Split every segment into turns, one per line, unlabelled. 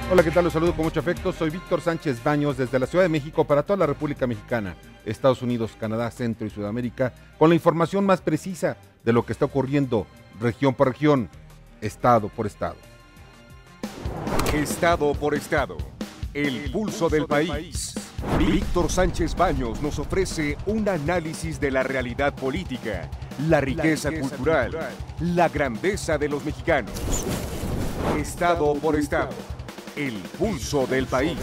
Hola, ¿qué tal? Los saludo con mucho afecto. Soy Víctor Sánchez Baños desde la Ciudad de México para toda la República Mexicana, Estados Unidos, Canadá, Centro y Sudamérica, con la información más precisa de lo que está ocurriendo región por región, estado por estado.
Estado por estado. El pulso del país. Víctor Sánchez Baños nos ofrece un análisis de la realidad política, la riqueza cultural, la grandeza de los mexicanos. Estado por estado. El pulso del país.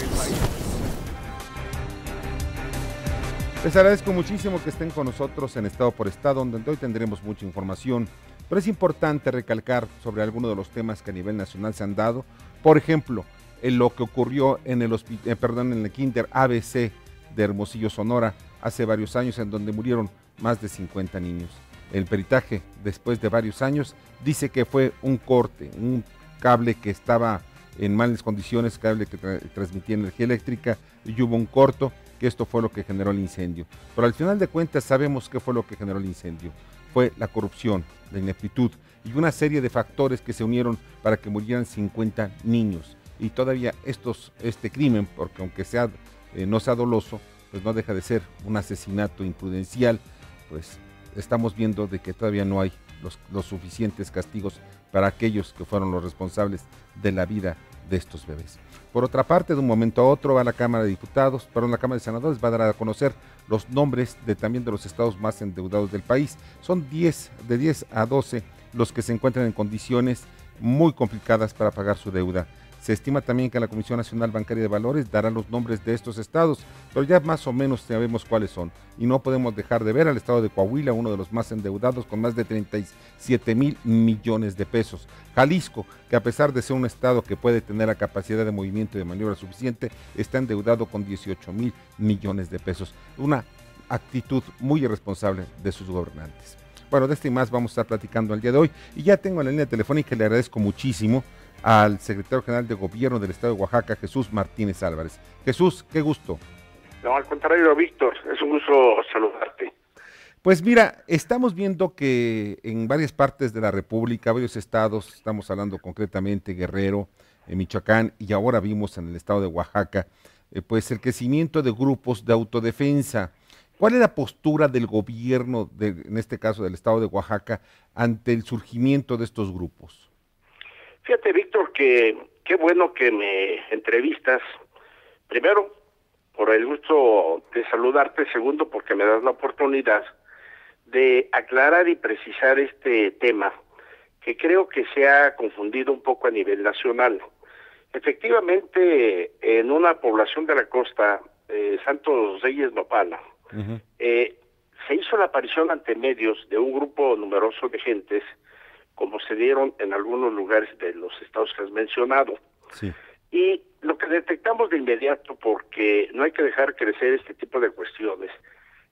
Les agradezco muchísimo que estén con nosotros en Estado por Estado, donde hoy tendremos mucha información, pero es importante recalcar sobre algunos de los temas que a nivel nacional se han dado. Por ejemplo, en lo que ocurrió en el Kinder ABC de Hermosillo, Sonora, hace varios años, en donde murieron más de 50 niños. El peritaje, después de varios años, dice que fue un corte, un cable que estaba en malas condiciones, cable que transmitía energía eléctrica, y hubo un corto, que esto fue lo que generó el incendio. Pero al final de cuentas sabemos qué fue lo que generó el incendio. Fue la corrupción, la ineptitud y una serie de factores que se unieron para que murieran 50 niños. Y todavía este crimen, porque aunque no sea doloso, pues no deja de ser un asesinato imprudencial, pues estamos viendo de que todavía no hay los suficientes castigos para aquellos que fueron los responsables de la vida de estos bebés. Por otra parte, de un momento a otro va la Cámara de la Cámara de Senadores va a dar a conocer los nombres también de los estados más endeudados del país. Son de 10 a 12 los que se encuentran en condiciones muy complicadas para pagar su deuda. Se estima también que la Comisión Nacional Bancaria de Valores dará los nombres de estos estados, pero ya más o menos sabemos cuáles son. Y no podemos dejar de ver al estado de Coahuila, uno de los más endeudados, con más de 37,000 millones de pesos. Jalisco, que a pesar de ser un estado que puede tener la capacidad de movimiento y de maniobra suficiente, está endeudado con 18,000 millones de pesos. Una actitud muy irresponsable de sus gobernantes. Bueno, de este y más vamos a estar platicando el día de hoy. Y ya tengo en la línea telefónica, y le agradezco muchísimo al secretario general de Gobierno del Estado de Oaxaca, Jesús Martínez Álvarez. Jesús, qué gusto.
No, al contrario, Víctor, es un gusto saludarte.
Pues mira, estamos viendo que en varias partes de la República, varios estados, estamos hablando concretamente Guerrero, Michoacán, y ahora vimos en el estado de Oaxaca, pues el crecimiento de grupos de autodefensa. ¿Cuál es la postura del gobierno, en este caso del estado de Oaxaca, ante el surgimiento de estos grupos?
Fíjate, Víctor, que qué bueno que me entrevistas. Primero, por el gusto de saludarte. Segundo, porque me das la oportunidad de aclarar y precisar este tema, que creo que se ha confundido un poco a nivel nacional. Efectivamente, en una población de la costa, Santos Reyes Nopala, se hizo la aparición ante medios de un grupo numeroso de gentes, como se dieron en algunos lugares de los estados que has mencionado.
Sí.
Y lo que detectamos de inmediato, porque no hay que dejar crecer este tipo de cuestiones,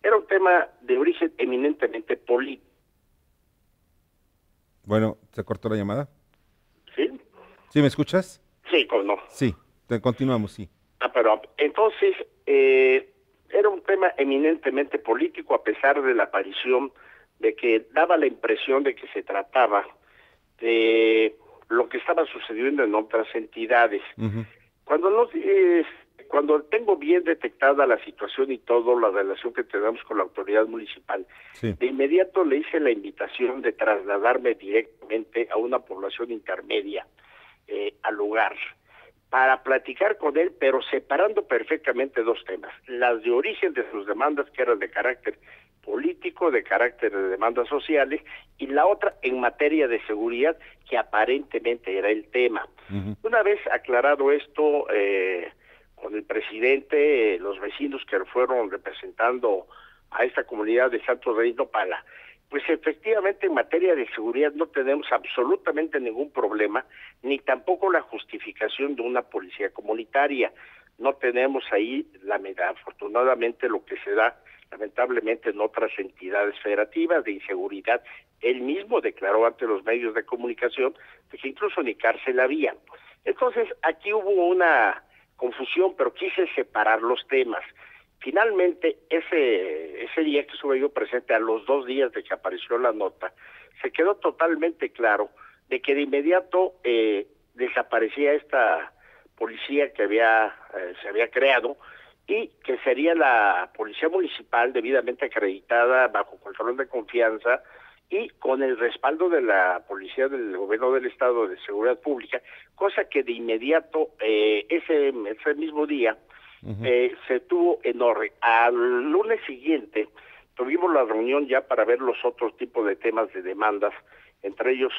era un tema de origen eminentemente político.
Bueno, ¿se cortó la llamada?
¿Sí?
¿Sí me escuchas?
Sí, cómo no.
Sí, continuamos, sí.
Pero entonces era un tema eminentemente político, a pesar de la aparición de que daba la impresión de que se trataba de lo que estaba sucediendo en otras entidades. Cuando tengo bien detectada la situación y todo, la relación que tenemos con la autoridad municipal, sí, de inmediato le hice la invitación de trasladarme directamente a una población intermedia, al lugar, para platicar con él, pero separando perfectamente dos temas: las de origen de sus demandas, que eran de carácter político, de carácter de demandas sociales, y la otra en materia de seguridad, que aparentemente era el tema. Una vez aclarado esto con el presidente, los vecinos que fueron representando a esta comunidad de Santos Reyes Nopala, pues efectivamente en materia de seguridad no tenemos absolutamente ningún problema, ni tampoco la justificación de una policía comunitaria. No tenemos ahí, afortunadamente, lo que se da lamentablemente en otras entidades federativas de inseguridad. Él mismo declaró ante los medios de comunicación que incluso ni cárcel había. Entonces aquí hubo una confusión, pero quise separar los temas. Finalmente, ese día que estuve yo presente, a los 2 días de que apareció la nota, se quedó totalmente claro de que de inmediato desaparecía esta policía que se había creado y que sería la policía municipal debidamente acreditada, bajo control de confianza y con el respaldo de la policía del gobierno del estado de seguridad pública, cosa que de inmediato ese mismo día se tuvo en orden. Al lunes siguiente tuvimos la reunión ya para ver los otros tipos de temas de demandas, entre ellos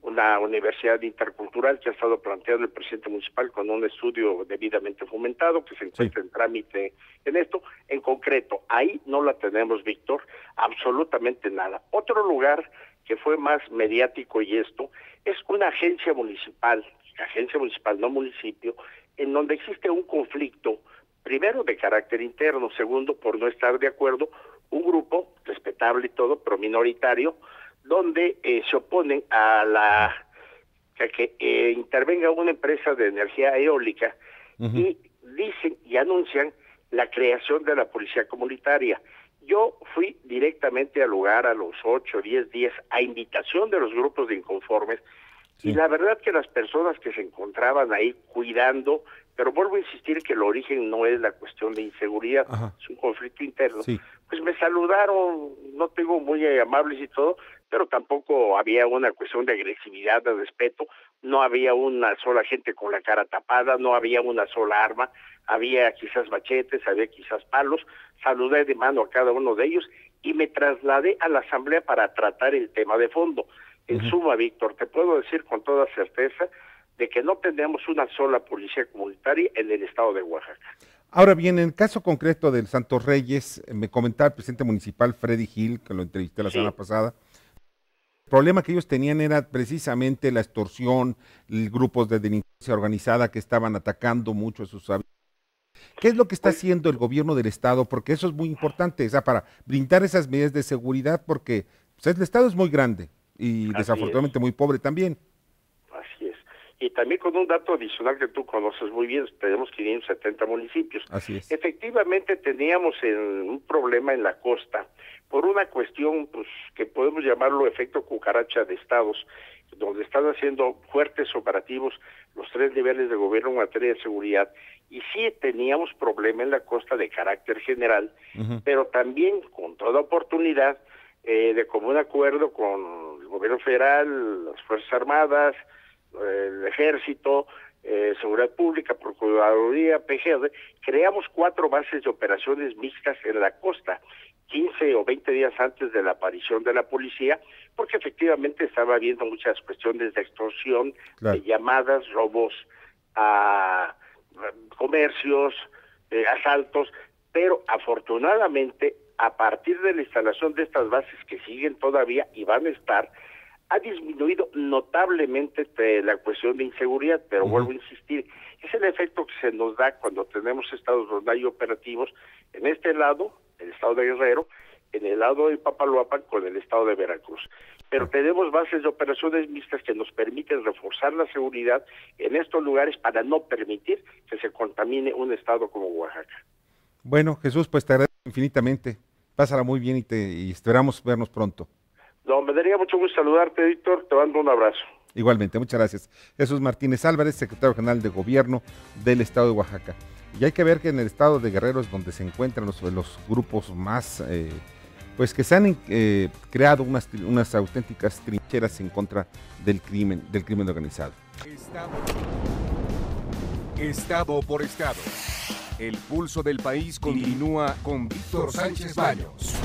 una universidad intercultural que ha estado planteando el presidente municipal con un estudio debidamente fomentado que se encuentra en trámite en esto. En concreto, ahí no la tenemos, Víctor, absolutamente nada. Otro lugar que fue más mediático y esto es una agencia municipal, no municipio, en donde existe un conflicto, primero de carácter interno, segundo por no estar de acuerdo, un grupo respetable y todo, pero minoritario, donde se oponen a que intervenga una empresa de energía eólica y dicen y anuncian la creación de la policía comunitaria. Yo fui directamente al lugar a los 8 o 10 días a invitación de los grupos de inconformes y la verdad que las personas que se encontraban ahí cuidando, pero vuelvo a insistir que el origen no es la cuestión de inseguridad, es un conflicto interno, pues me saludaron, no tengo muy amables y todo, pero tampoco había una cuestión de agresividad, de respeto, no había una sola gente con la cara tapada, no había una sola arma, había quizás machetes, había quizás palos, saludé de mano a cada uno de ellos y me trasladé a la asamblea para tratar el tema de fondo. En suma, Víctor, te puedo decir con toda certeza de que no tenemos una sola policía comunitaria en el estado de Oaxaca.
Ahora bien, en el caso concreto del Santos Reyes, me comentaba el presidente municipal Freddy Gil, que lo entrevisté la semana pasada, el problema que ellos tenían era precisamente la extorsión, grupos de delincuencia organizada que estaban atacando mucho a sus habitantes. ¿Qué es lo que está haciendo el gobierno del estado? Porque eso es muy importante, o sea, para brindar esas medidas de seguridad, porque pues, el estado es muy grande y desafortunadamente muy pobre también.
Así es. Y también con un dato adicional que tú conoces muy bien, tenemos 570 municipios.
Así es.
Efectivamente teníamos un problema en la costa por una cuestión pues que podemos llamarlo efecto cucaracha de estados, donde están haciendo fuertes operativos los 3 niveles de gobierno en materia de seguridad, y sí teníamos problema en la costa de carácter general, pero también con toda oportunidad de común acuerdo con el gobierno federal, las Fuerzas Armadas, el Ejército, Seguridad Pública, Procuraduría, PGR, creamos 4 bases de operaciones mixtas en la costa, 15 o 20 días antes de la aparición de la policía, porque efectivamente estaba habiendo muchas cuestiones de extorsión, de llamadas, robos a comercios, asaltos, pero afortunadamente a partir de la instalación de estas bases que siguen todavía y van a estar, ha disminuido notablemente la cuestión de inseguridad, pero vuelvo a insistir, es el efecto que se nos da cuando tenemos estados donde hay operativos, en este lado, el estado de Guerrero, en el lado de Papaloapan con el estado de Veracruz. Pero tenemos bases de operaciones mixtas que nos permiten reforzar la seguridad en estos lugares para no permitir que se contamine un estado como Oaxaca.
Bueno, Jesús, pues te agradezco infinitamente. Pásala muy bien y esperamos vernos pronto.
No, me daría mucho gusto saludarte, Víctor. Te mando un abrazo.
Igualmente, muchas gracias. Jesús Martínez Álvarez, secretario general de Gobierno del Estado de Oaxaca. Y hay que ver que en el estado de Guerrero es donde se encuentran los grupos más, pues que se han creado unas auténticas trincheras en contra del crimen organizado.
Estado por estado. El pulso del país continúa con Víctor Sánchez Baños.